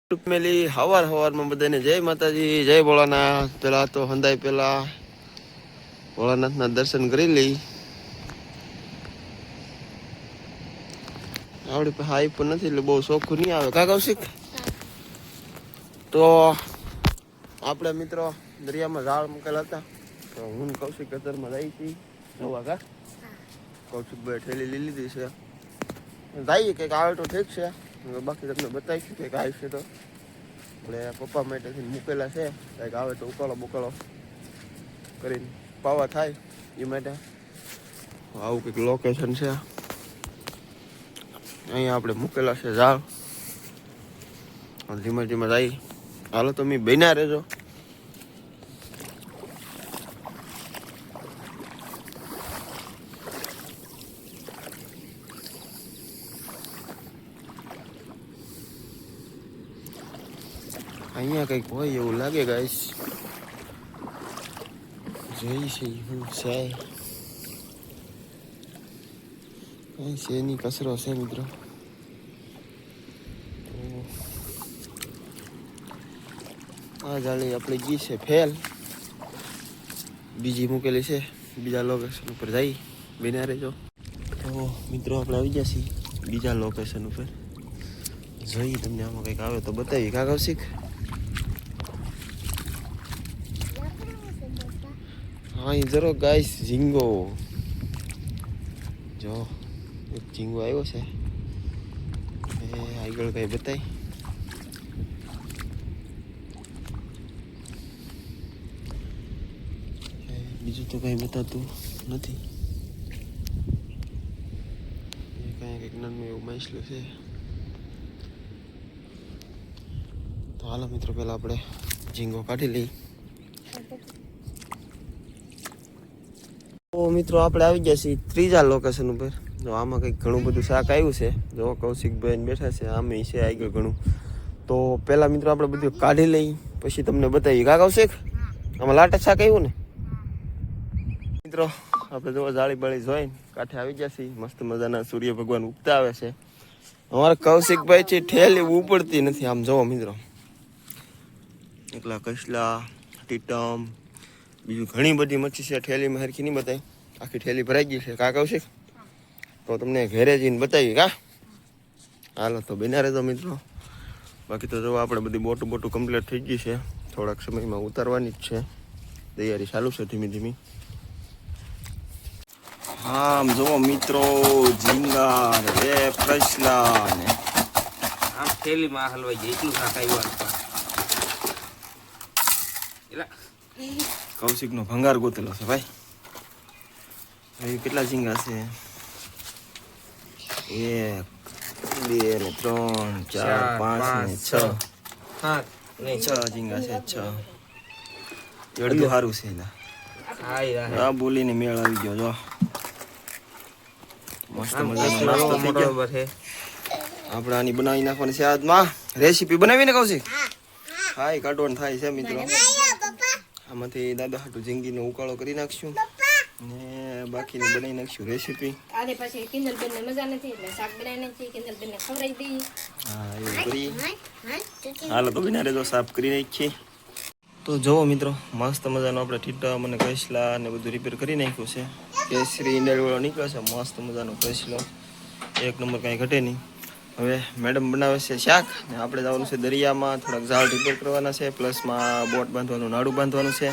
મેલી હવારમાં બધાને જય માતાજી જય ભોળાનાથ. પેલા તો હંધાઈ પેલા ભોળાનાથના દર્શન કરી લઈ. આવડી પાસે હાઈ પણ નથી એટલે બહુ ચોખ્ખું નહીં આવે કા કૌશિક. તો આપણે મિત્રો દરિયામાં ઝાડ મૂકેલા હતા તો હું કૌશિક કતરમાં જઈ હતી જોવા કા. કૌશિકભાઈ ઠેલી લઈ લીધી છે જઈએ કંઈક આવે તો ઠીક છે, બાકી તમને બતાવીશું કંઈક આવશે તો. આપણે પપ્પા માટેથી મૂકેલા છે, કંઈક આવે તો ઉકાળો બુકાળો કરીને પાવા થાય એ માટે આવું કંઈક લોકેશન છે. અહીંયા આપણે મૂકેલા છે ઝાડ. ધીમે ધીમે જાય. હાલો તમે બન્યા રહેજો. અહીંયા કંઈક હોય એવું લાગે ગાઈસ. જોઈ છે હું છે કઈ છે ની કચરો છે મિત્રો. આ જાળી આપણે ગઈ છે ફેલ, બીજી મૂકેલી છે બીજા લોકેશન ઉપર જઈ બન્યા રહેજો. તો મિત્રો આપણે આવી ગયા છીએ બીજા લોકેશન ઉપર. જોઈએ તમને આમાં કંઈક આવે તો બતાવી કા કૌશિક. હા એ જરો ગાઈસ ઝીંગો જો એક ઝીંગો આવ્યો છે એ આગળ કઈ બતાય. બીજું તો કઈ બતાતું નથી. કંઈક નાનું એવું માછલું છે. તો હાલો મિત્રો પહેલા આપણે ઝીંગો કાઢી લઈ. તો મિત્રો આપણે આવી ગયા છીએ ત્રીજા લોકેશન ઉપર. જો આમાં કંઈક ઘણું બધું શાક આવ્યું છે. જો કૌશિકભાઈ બેઠા છે આમે છે આગળ ઘણું. તો પહેલાં મિત્રો આપણે બધું કાઢી લઈ પછી તમને બતાવીએ કા કૌશિક. આમાં લાટા શાક આવ્યું ને મિત્રો. આપણે જો જાળી બાળી જોઈને કાંઠે આવી ગયા છીએ. મસ્ત મજાના સૂર્ય ભગવાન ઉગતા આવે છે. અમારા કૌશિકભાઈ છે ઠેલી ઉપડતી નથી. આમ જોવો મિત્રો એકલા કસલા ટીટમ બીજું ઘણી બધી મચ્છી છે. ઠેલીમાં હરખી નહીં બતાવી, આખી ઠેલી ભરાઈ ગઈ છે કા કૌશિક. તો તમને ઘરે જઈને બતાવી કા. હાલો તો બન્યા રહેજો મિત્રો. બાકી તો જો આપણે બધી બોટું કમ્પ્લીટ થઈ ગઈ છે. થોડાક સમયમાં ઉતારવાની જ છે. તૈયારી ચાલુ છે ધીમી ધીમી. હા આમ જુઓ મિત્રો ઝીંગા રે કસલા ને આમ થેલીમાં હલવાઈ જાય એટલું શાક આવ્યું. કૌશિક નો ભંગાર ગોતેલો છે ભાઈ. કેટલા ઝીંગા છે? 1 2 ને 3 4 5 ને 6. હા નહીં 6 ઝીંગા છે 6. એડું સારું છે એલા. આ બોલીને મેળ આવી ગયો જો. મસ્ત મજાનો નાસ્તો થઈ ગયો. આપણે આની બનાવી નાખવાની છે આજમાં રેસીપી બનાવીને કૌશિક. હા એ કાઢવાનું થાય છે મિત્રો. આમાંથી દાદા હાટુ ઝીંગીનો ઉકાળો કરી નાખશું ને બાકીની બનાવી નાખશું રેસીપી. આને પછી કિંજલબેન ને મજા નથી એટલે શાક બનાવી નાખી કિંજલબેન ને ખવડાવી દઈએ. હા એવું કરી. હાલો તો બિના રેજો સાફ કરી નાખીએ. તો જુઓ મિત્રો મસ્ત મજાનો આપણે ઠીટા મને કસલા ને બધું રિપેર કરી નાખ્યું છે. કેસરી ઈંડાળવાળો નીકળે છે મસ્ત મજાનો કસલો એક નંબર કાંઈ ઘટે નહીં. હવે મેડમ બનાવે છે શાક ને આપણે જવાનું છે દરિયામાં. થોડાક ઝાડ રિપેર કરવાના છે પ્લસમાં બોટ બાંધવાનું નાડું બાંધવાનું છે.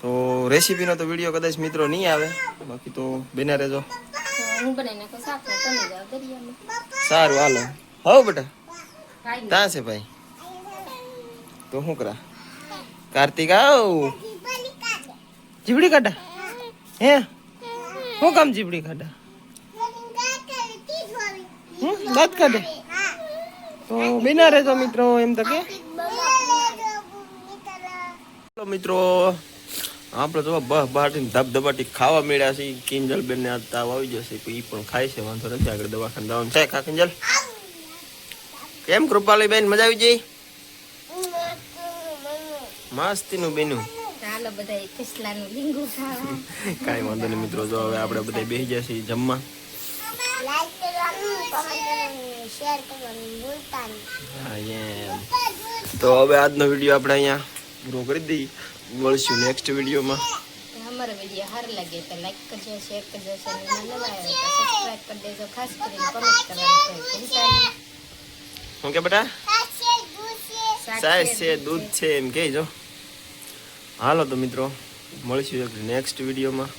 તો રેસીપીનો તો વિડીયો કદાચ મિત્રો નહીં આવે, બાકી તો બન્યા રહેજો. હું બનાવી નાખું શાક ને તમે જાઓ દરિયામાં. સારું હાલો. હો બેટા ત્યાં છે ભાઈ તો શું કરા કાર્તિક આવ જીબડી કાઢા હે શું કામ જીબડી કાઢા દાંત કાઢે. તો બિના રહેજો મિત્રો એમ તો કે મિત્રો આપણે તો બાટીને ધબધબાટી ખાવા મળ્યા છે. કિંજલ બેન ને તાવ આવી જશે એ પણ ખાય છે વાંધો નથી. આગળ દવાખાને જવાનું છે કા કિંજલ. કેમ કૃપાલી બેન મજા આવી જઈ? મસ્તીનું બેનું હાલો બધા કસલાનું લીંગુ ખાવા. કાંઈ વાંધો નહીં મિત્રો. જો હવે આપણે બધા બેસી ગયા છીએ જમવા. લાઈક કરવાનું, કમેન્ટ કરવાનું, શેર કરવાનું ભૂલતા નહીં. હા એમ તો હવે આજનો વિડીયો આપણે અહીંયા પૂરો કરી દઈએ. મળશું નેક્સ્ટ વિડીયોમાં. અમારો વિડીયો સારો લાગે તો લાઈક કરજો, શેર કરજો, ચેનલમાં નવા આવ્યો તો સબસ્ક્રાઇબ કરી દેજો. ખાસ કરીને કમેન્ટ કરવાનું કોઈ ભૂલતા નહીં. શું કે બેટા? શાક સાય છે, છે, દૂધ છે એમ કહેજો. હાલો તો મિત્રો મળશું એક નેક્સ્ટ વિડીયોમાં.